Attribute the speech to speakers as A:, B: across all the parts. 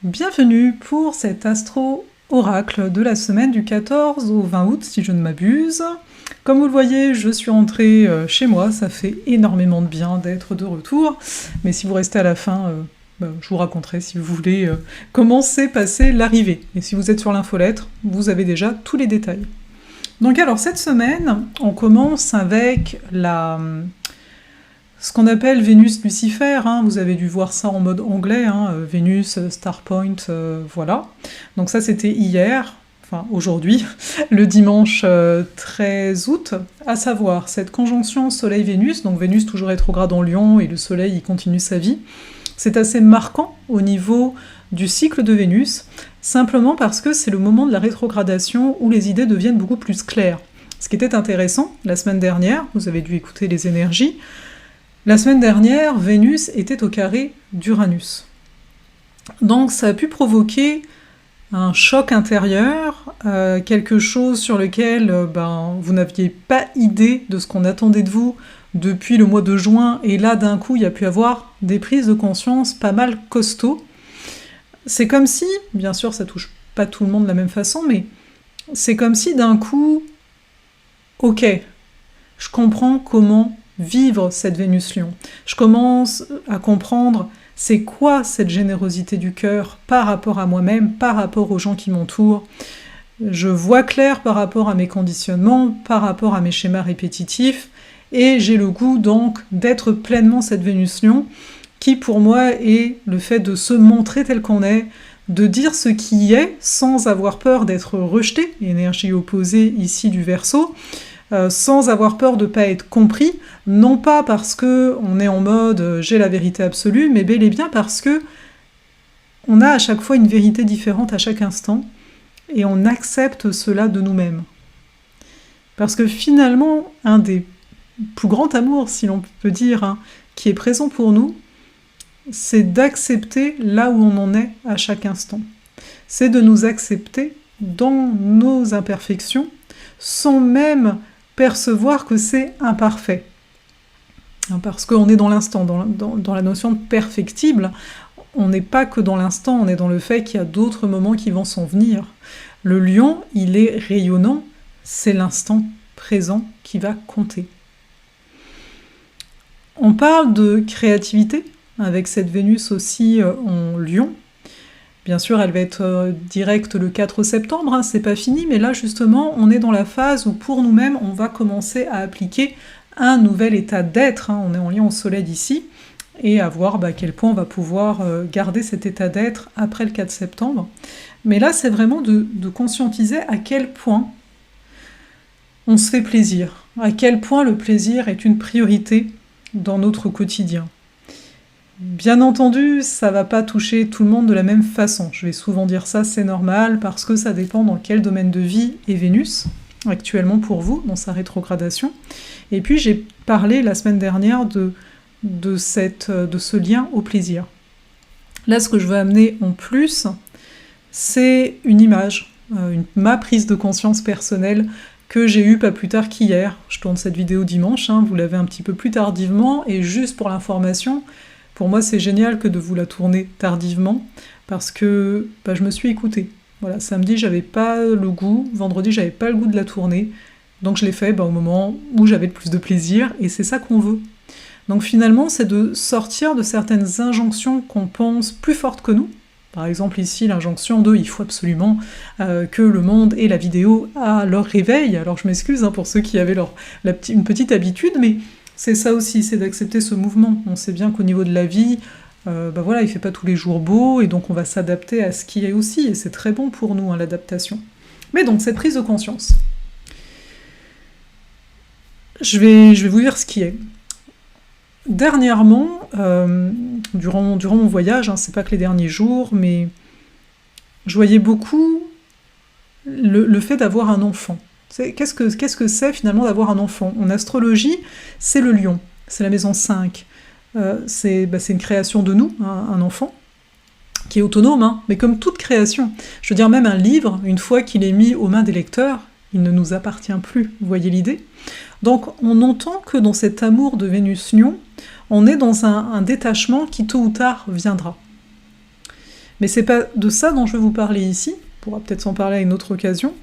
A: Bienvenue pour cet astro-oracle de la semaine du 14 au 20 août, si je ne m'abuse. Comme vous le voyez, je suis rentrée chez moi, ça fait énormément de bien d'être de retour, mais si vous restez à la fin, je vous raconterai si vous voulez comment s'est passée l'arrivée. Et si vous êtes sur l'infolettre, vous avez déjà tous les détails. Donc alors cette semaine, on commence avec ce qu'on appelle Vénus-Lucifer, hein, vous avez dû voir ça en mode anglais, hein, Vénus, Star Point, voilà. Donc ça c'était hier, enfin aujourd'hui, le dimanche 13 août, à savoir cette conjonction Soleil-Vénus, donc Vénus toujours rétrograde en Lion et le Soleil il continue sa vie. C'est assez marquant au niveau du cycle de Vénus, simplement parce que c'est le moment de la rétrogradation où les idées deviennent beaucoup plus claires. Ce qui était intéressant, la semaine dernière, vous avez dû écouter les énergies, la semaine dernière, Vénus était au carré d'Uranus. Donc ça a pu provoquer un choc intérieur, quelque chose sur lequel vous n'aviez pas idée de ce qu'on attendait de vous depuis le mois de juin, et là d'un coup il y a pu avoir des prises de conscience pas mal costauds. C'est comme si, bien sûr ça touche pas tout le monde de la même façon, mais c'est comme si d'un coup, ok, je comprends comment vivre cette Vénus-Lion. Je commence à comprendre c'est quoi cette générosité du cœur par rapport à moi-même, par rapport aux gens qui m'entourent. Je vois clair par rapport à mes conditionnements, par rapport à mes schémas répétitifs, et j'ai le goût donc d'être pleinement cette Vénus-Lion, qui pour moi est le fait de se montrer tel qu'on est, de dire ce qui est sans avoir peur d'être rejeté, énergie opposée ici du Verseau, sans avoir peur de ne pas être compris, non pas parce qu'on est en mode j'ai la vérité absolue, mais bel et bien parce que on a à chaque fois une vérité différente à chaque instant, et on accepte cela de nous-mêmes. Parce que finalement, un des plus grands amours, si l'on peut dire, hein, qui est présent pour nous, c'est d'accepter là où on en est à chaque instant. C'est de nous accepter dans nos imperfections, sans même percevoir que c'est imparfait. Parce qu'on est dans l'instant, dans la notion de perfectible, on n'est pas que dans l'instant, on est dans le fait qu'il y a d'autres moments qui vont s'en venir. Le lion, il est rayonnant, c'est l'instant présent qui va compter. On parle de créativité, avec cette Vénus aussi en Lion. Bien sûr, elle va être directe le 4 septembre, hein, c'est pas fini, mais là justement, on est dans la phase où pour nous-mêmes, on va commencer à appliquer un nouvel état d'être, hein, on est en lien au soleil d'ici, et à voir à quel point on va pouvoir garder cet état d'être après le 4 septembre. Mais là, c'est vraiment de conscientiser à quel point on se fait plaisir, à quel point le plaisir est une priorité dans notre quotidien. Bien entendu, ça va pas toucher tout le monde de la même façon. Je vais souvent dire ça, c'est normal, parce que ça dépend dans quel domaine de vie est Vénus, actuellement pour vous, dans sa rétrogradation. Et puis j'ai parlé la semaine dernière de ce lien au plaisir. Là, ce que je veux amener en plus, c'est une image, ma prise de conscience personnelle que j'ai eue pas plus tard qu'hier. Je tourne cette vidéo dimanche, hein, vous l'avez un petit peu plus tardivement, et juste pour l'information, pour moi, c'est génial que de vous la tourner tardivement, parce que je me suis écoutée. Voilà, samedi, j'avais pas le goût, vendredi, j'avais pas le goût de la tourner, donc je l'ai fait au moment où j'avais le plus de plaisir, et c'est ça qu'on veut. Donc finalement, c'est de sortir de certaines injonctions qu'on pense plus fortes que nous. Par exemple ici, l'injonction de « il faut absolument que le monde et la vidéo à leur réveil ». Alors je m'excuse pour ceux qui avaient une petite habitude, mais c'est ça aussi, c'est d'accepter ce mouvement. On sait bien qu'au niveau de la vie, il fait pas tous les jours beau, et donc on va s'adapter à ce qui est aussi, et c'est très bon pour nous, hein, l'adaptation. Mais donc, cette prise de conscience. Je vais vous dire ce qui est. Dernièrement, durant mon voyage, hein, c'est pas que les derniers jours, mais je voyais beaucoup le fait d'avoir un enfant. Qu'est-ce que c'est finalement d'avoir un enfant? En astrologie, c'est le lion, c'est la maison 5. C'est une création de nous, hein, un enfant, qui est autonome, hein, mais comme toute création. Je veux dire, même un livre, une fois qu'il est mis aux mains des lecteurs, il ne nous appartient plus, vous voyez l'idée? Donc on entend que dans cet amour de Vénus-Lion, on est dans un détachement qui tôt ou tard viendra. Mais c'est pas de ça dont je veux vous parler ici, on pourra peut-être s'en parler à une autre occasion,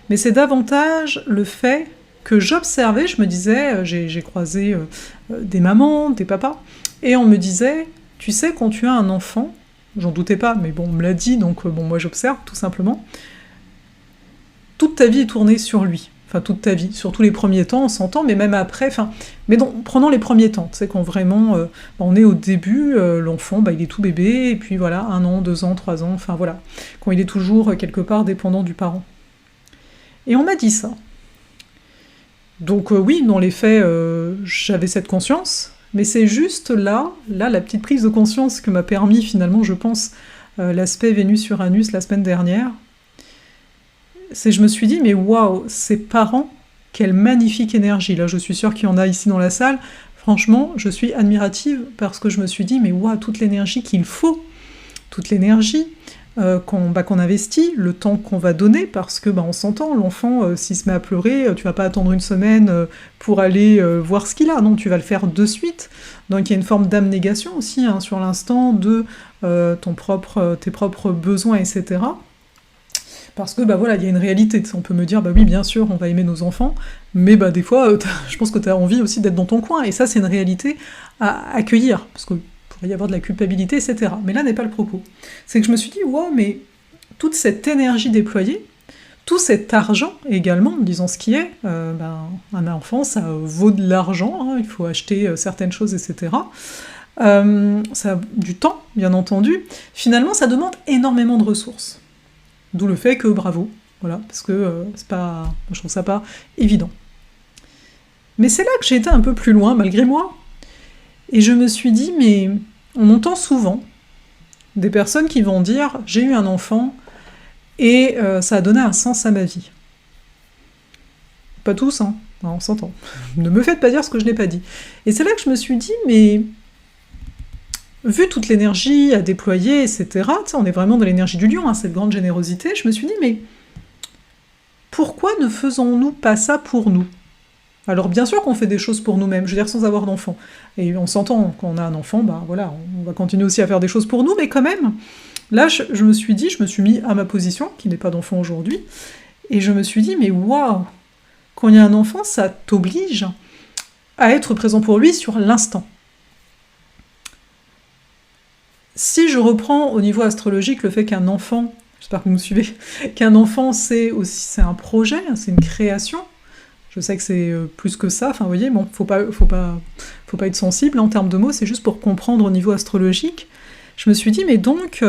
A: mais c'est davantage le fait que j'observais, je me disais, j'ai croisé des mamans, des papas, et on me disait, tu sais, quand tu as un enfant, j'en doutais pas, mais bon, on me l'a dit, donc bon, moi j'observe, tout simplement, toute ta vie est tournée sur lui. Enfin, toute ta vie, surtout les premiers temps, on s'entend, mais même après, enfin... Mais donc, prenons les premiers temps, tu sais, quand vraiment, on est au début, l'enfant, il est tout bébé, et puis voilà, 1 an, 2 ans, 3 ans, enfin voilà, quand il est toujours quelque part dépendant du parent. Et on m'a dit ça. Donc oui, dans les faits, j'avais cette conscience, mais c'est juste là, la petite prise de conscience que m'a permis finalement, je pense, l'aspect Vénus-Uranus la semaine dernière, c'est je me suis dit, mais waouh, ces parents, quelle magnifique énergie. Là, je suis sûre qu'il y en a ici dans la salle. Franchement, je suis admirative parce que je me suis dit, mais waouh, toute l'énergie qu'il faut, toute l'énergie qu'on investit, le temps qu'on va donner, parce que on s'entend, l'enfant, s'il se met à pleurer, tu vas pas attendre une semaine pour aller voir ce qu'il a, non, tu vas le faire de suite. Donc il y a une forme d'abnégation aussi, sur l'instant, de tes propres besoins, etc. Parce que voilà, il y a une réalité, on peut me dire, oui, bien sûr, on va aimer nos enfants, mais des fois, je pense que tu as envie aussi d'être dans ton coin, et ça, c'est une réalité à accueillir, parce qu'il pourrait y avoir de la culpabilité, etc. Mais là n'est pas le propos. C'est que je me suis dit, wow, mais toute cette énergie déployée, tout cet argent également, disons ce qui est, un enfant, ça vaut de l'argent, il faut acheter certaines choses, etc. Ça a du temps, bien entendu. Finalement, ça demande énormément de ressources. D'où le fait que bravo, voilà, parce que c'est pas, je trouve ça pas évident. Mais c'est là que j'ai été un peu plus loin, malgré moi, et je me suis dit, mais on entend souvent des personnes qui vont dire, j'ai eu un enfant, et ça a donné un sens à ma vie. Pas tous, on s'entend. Ne me faites pas dire ce que je n'ai pas dit. Et c'est là que je me suis dit, mais... vu toute l'énergie à déployer, etc., on est vraiment dans l'énergie du lion, cette grande générosité, je me suis dit, mais pourquoi ne faisons-nous pas ça pour nous ? Alors bien sûr qu'on fait des choses pour nous-mêmes, je veux dire sans avoir d'enfant. Et on s'entend, quand on a un enfant, voilà, on va continuer aussi à faire des choses pour nous, mais quand même, là je me suis dit, je me suis mis à ma position, qui n'est pas d'enfant aujourd'hui, et je me suis dit, mais waouh, quand il y a un enfant, ça t'oblige à être présent pour lui sur l'instant. Si je reprends au niveau astrologique le fait qu'un enfant, j'espère que vous me suivez, qu'un enfant c'est un projet, c'est une création, je sais que c'est plus que ça, enfin vous voyez, bon, faut pas être sensible en termes de mots, c'est juste pour comprendre au niveau astrologique. Je me suis dit, mais donc,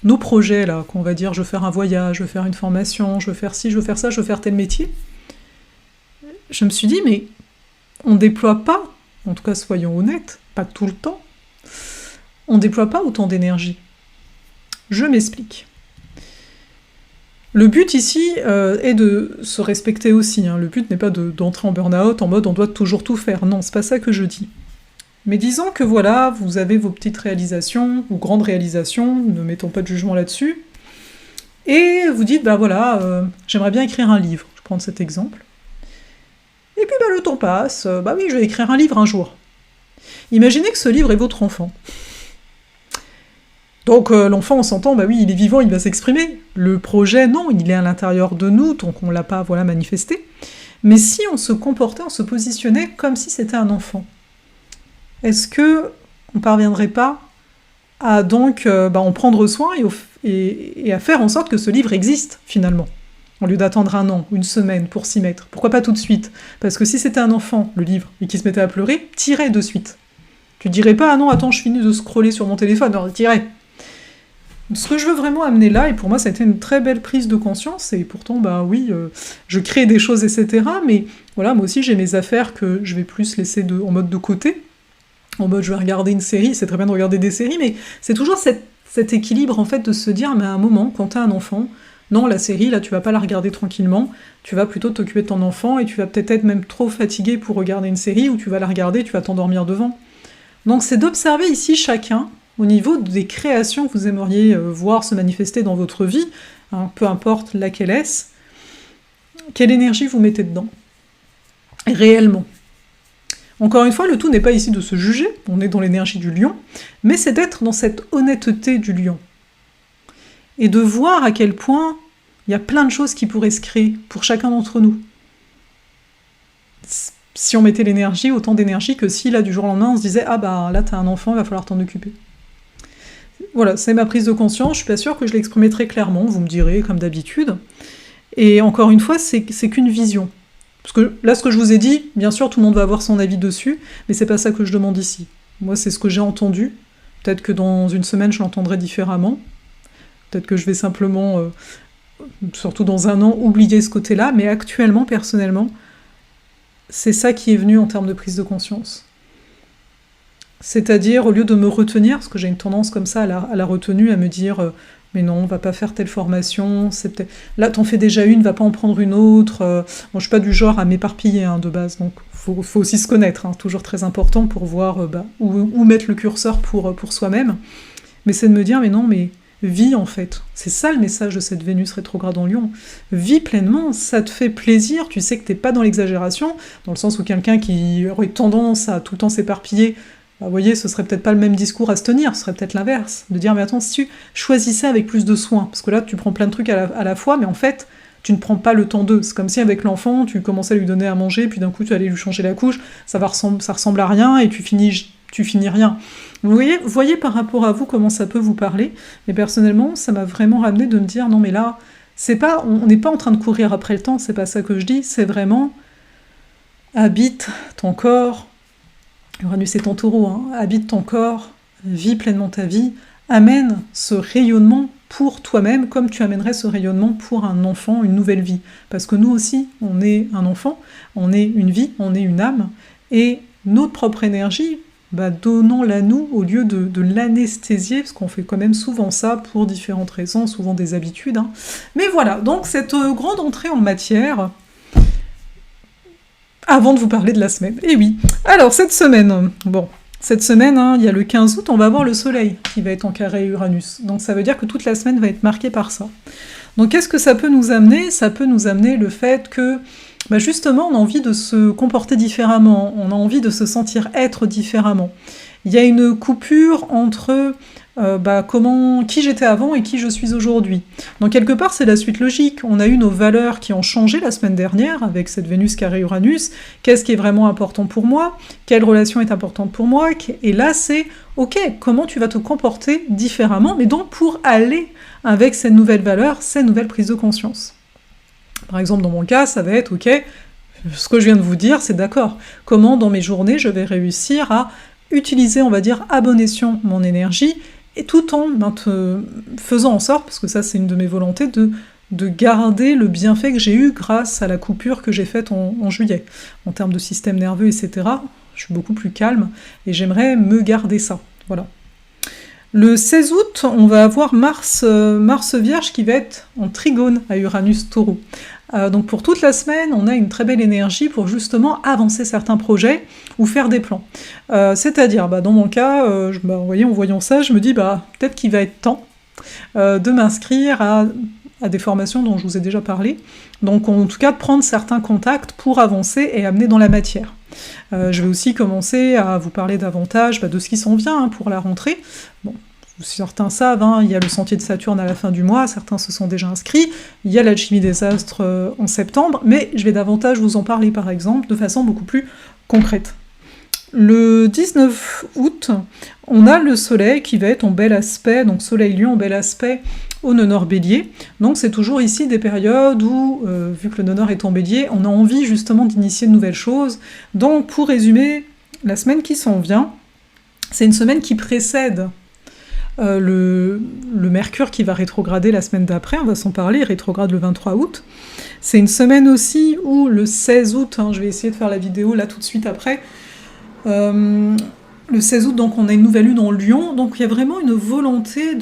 A: nos projets là, qu'on va dire, je veux faire un voyage, je veux faire une formation, je veux faire ci, je veux faire ça, je veux faire tel métier, je me suis dit, mais on déploie pas, en tout cas soyons honnêtes, pas tout le temps, on ne déploie pas autant d'énergie. Je m'explique. Le but ici est de se respecter aussi. Le but n'est pas d'entrer en burn-out en mode on doit toujours tout faire. Non, c'est pas ça que je dis. Mais disons que voilà, vous avez vos petites réalisations, ou grandes réalisations, ne mettons pas de jugement là-dessus, et vous dites, voilà, j'aimerais bien écrire un livre. Je vais prendre cet exemple. Et puis le temps passe, oui, je vais écrire un livre un jour. Imaginez que ce livre est votre enfant. Donc l'enfant, on s'entend, oui, il est vivant, il va s'exprimer. Le projet, non, il est à l'intérieur de nous, donc on l'a pas, manifesté. Mais si on se comportait, on se positionnait comme si c'était un enfant, est-ce que on parviendrait pas à donc en prendre soin et à faire en sorte que ce livre existe, finalement, au lieu d'attendre 1 an, 1 semaine pour s'y mettre? Pourquoi pas tout de suite? Parce que si c'était un enfant, le livre, et qui se mettait à pleurer, tirais de suite. Tu dirais pas, ah non, attends, je finis de scroller sur mon téléphone, non, tirais. Ce que je veux vraiment amener là, et pour moi ça a été une très belle prise de conscience, et pourtant, oui, je crée des choses, etc., mais voilà, moi aussi j'ai mes affaires que je vais plus laisser en mode de côté, en mode je vais regarder une série, c'est très bien de regarder des séries, mais c'est toujours cet équilibre en fait de se dire, mais à un moment, quand t'as un enfant, non, la série, là tu vas pas la regarder tranquillement, tu vas plutôt t'occuper de ton enfant, et tu vas peut-être être même trop fatigué pour regarder une série, ou tu vas la regarder, tu vas t'endormir devant. Donc c'est d'observer ici chacun, au niveau des créations que vous aimeriez voir se manifester dans votre vie, peu importe laquelle est-ce, quelle énergie vous mettez dedans, réellement. Encore une fois, le tout n'est pas ici de se juger, on est dans l'énergie du lion, mais c'est d'être dans cette honnêteté du lion. Et de voir à quel point il y a plein de choses qui pourraient se créer pour chacun d'entre nous. Si on mettait l'énergie, autant d'énergie que si là du jour au lendemain on se disait « Ah bah là t'as un enfant, il va falloir t'en occuper ». Voilà, c'est ma prise de conscience, je suis pas sûre que je l'ai exprimée très clairement, vous me direz comme d'habitude. Et encore une fois, c'est qu'une vision. Parce que là, ce que je vous ai dit, bien sûr, tout le monde va avoir son avis dessus, mais c'est pas ça que je demande ici. Moi, c'est ce que j'ai entendu. Peut-être que dans une semaine, je l'entendrai différemment. Peut-être que je vais simplement, surtout dans un an, oublier ce côté-là, mais actuellement, personnellement, c'est ça qui est venu en termes de prise de conscience. C'est-à-dire, au lieu de me retenir, parce que j'ai une tendance comme ça à la retenue, à me dire mais non, on va pas faire telle formation, c'est peut-être... Là, t'en fais déjà une, va pas en prendre une autre. Bon, je suis pas du genre à m'éparpiller de base, donc faut aussi se connaître, toujours très important pour voir où mettre le curseur pour soi-même. Mais c'est de me dire, mais non, mais vis en fait. C'est ça le message de cette Vénus rétrograde en Lion. Vis pleinement, ça te fait plaisir, tu sais que t'es pas dans l'exagération, dans le sens où quelqu'un qui aurait tendance à tout le temps s'éparpiller, vous voyez, ce serait peut-être pas le même discours à se tenir, ce serait peut-être l'inverse, de dire mais attends, si tu choisissais avec plus de soin, parce que là tu prends plein de trucs à la fois, mais en fait tu ne prends pas le temps d'eux. C'est comme si avec l'enfant tu commençais à lui donner à manger, puis d'un coup tu allais lui changer la couche, ça ressemble à rien et tu finis rien. Vous voyez par rapport à vous comment ça peut vous parler, mais personnellement ça m'a vraiment ramené de me dire non mais là on n'est pas en train de courir après le temps, c'est pas ça que je dis, c'est vraiment habite ton corps. Uranus est en taureau, habite ton corps, vis pleinement ta vie, amène ce rayonnement pour toi-même comme tu amènerais ce rayonnement pour un enfant, une nouvelle vie. Parce que nous aussi, on est un enfant, on est une vie, on est une âme, et notre propre énergie, donnons-la nous au lieu de l'anesthésier, parce qu'on fait quand même souvent ça pour différentes raisons, souvent des habitudes. Mais voilà, donc cette grande entrée en matière... Avant de vous parler de la semaine. Et oui. Alors, cette semaine, il y a le 15 août, on va avoir le soleil qui va être en carré Uranus. Donc ça veut dire que toute la semaine va être marquée par ça. Donc qu'est-ce que ça peut nous amener ? Ça peut nous amener le fait que, justement, on a envie de se comporter différemment, on a envie de se sentir être différemment. Il y a une coupure entre... qui j'étais avant et qui je suis aujourd'hui. Donc quelque part c'est la suite logique, on a eu nos valeurs qui ont changé la semaine dernière avec cette Vénus carré Uranus, qu'est-ce qui est vraiment important pour moi, quelle relation est importante pour moi, et là c'est ok, comment tu vas te comporter différemment, mais donc pour aller avec ces nouvelles valeurs, ces nouvelles prises de conscience. Par exemple dans mon cas ça va être ok, ce que je viens de vous dire c'est d'accord, comment dans mes journées je vais réussir à utiliser on va dire à bon escient mon énergie, et tout en faisant en sorte, parce que ça c'est une de mes volontés, de garder le bienfait que j'ai eu grâce à la coupure que j'ai faite en juillet. En termes de système nerveux, etc., je suis beaucoup plus calme, et j'aimerais me garder ça. Voilà. Le 16 août, on va avoir Mars Vierge qui va être en trigone à Uranus Taureau. Donc pour toute la semaine, on a une très belle énergie pour justement avancer certains projets ou faire des plans. C'est-à-dire, dans mon cas, vous voyez, en voyant ça, je me dis peut-être qu'il va être temps de m'inscrire à des formations dont je vous ai déjà parlé. Donc en tout cas, de prendre certains contacts pour avancer et amener dans la matière. Je vais aussi commencer à vous parler davantage de ce qui s'en vient pour la rentrée. Bon, certains savent, il y a le sentier de Saturne à la fin du mois, certains se sont déjà inscrits, il y a l'alchimie des astres en septembre, mais je vais davantage vous en parler par exemple de façon beaucoup plus concrète. Le 19 août, on a le soleil qui va être en bel aspect, donc soleil-lion en bel aspect au nœud nord bélier, donc c'est toujours ici des périodes où, vu que le nœud nord est en bélier, on a envie justement d'initier de nouvelles choses. Donc pour résumer, la semaine qui s'en vient, c'est une semaine qui précède le Mercure qui va rétrograder la semaine d'après, on va s'en parler, il rétrograde le 23 août. C'est une semaine aussi où le 16 août, je vais essayer de faire la vidéo là tout de suite après, le 16 août, donc on a une nouvelle lune en Lion, donc il y a vraiment une volonté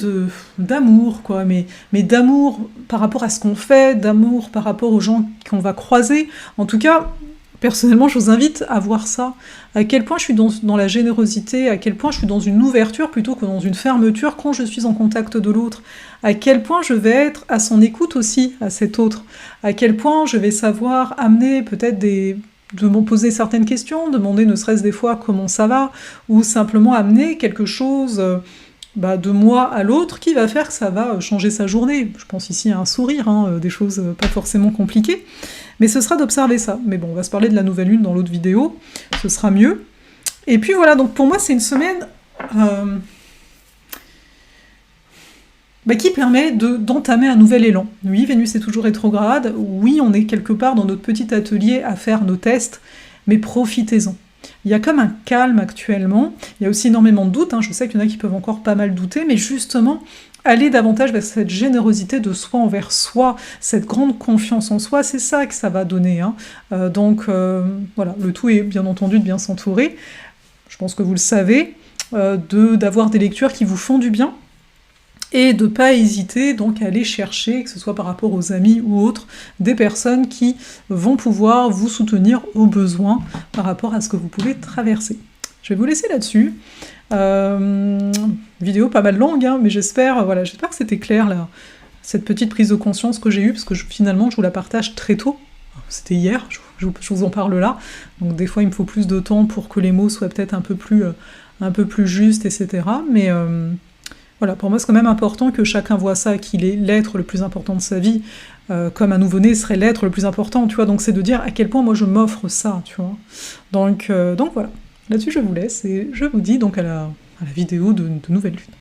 A: d'amour, quoi, mais d'amour par rapport à ce qu'on fait, d'amour par rapport aux gens qu'on va croiser. En tout cas, personnellement, je vous invite à voir ça, à quel point je suis dans la générosité, à quel point je suis dans une ouverture plutôt que dans une fermeture quand je suis en contact de l'autre, à quel point je vais être à son écoute aussi, à cet autre, à quel point je vais savoir amener peut-être des de m'en poser certaines questions, demander ne serait-ce des fois comment ça va, ou simplement amener quelque chose de moi à l'autre qui va faire que ça va changer sa journée. Je pense ici à un sourire, hein, des choses pas forcément compliquées, mais ce sera d'observer ça. Mais bon, on va se parler de la nouvelle lune dans l'autre vidéo, ce sera mieux. Et puis voilà, donc pour moi c'est une semaine qui permet d'entamer un nouvel élan. Oui, Vénus est toujours rétrograde, oui, on est quelque part dans notre petit atelier à faire nos tests, mais profitez-en. Il y a comme un calme actuellement, il y a aussi énormément de doutes, hein. Je sais qu'il y en a qui peuvent encore pas mal douter, mais justement, aller davantage vers cette générosité de soi envers soi, cette grande confiance en soi, c'est ça que ça va donner, hein. Voilà, le tout est bien entendu de bien s'entourer, je pense que vous le savez, d'avoir des lectures qui vous font du bien, et de ne pas hésiter donc à aller chercher, que ce soit par rapport aux amis ou autres, des personnes qui vont pouvoir vous soutenir au besoin par rapport à ce que vous pouvez traverser. Je vais vous laisser là-dessus. Vidéo pas mal longue, hein, mais j'espère que c'était clair, là, cette petite prise de conscience que j'ai eue, parce que finalement je vous la partage très tôt. C'était hier, je vous en parle là. Donc des fois il me faut plus de temps pour que les mots soient peut-être un peu plus justes, etc. Mais voilà, pour moi c'est quand même important que chacun voit ça, qu'il est l'être le plus important de sa vie, comme un nouveau-né serait l'être le plus important, tu vois, donc c'est de dire à quel point moi je m'offre ça, tu vois. Donc voilà, là-dessus je vous laisse, et je vous dis donc à la vidéo de Nouvelle Lune.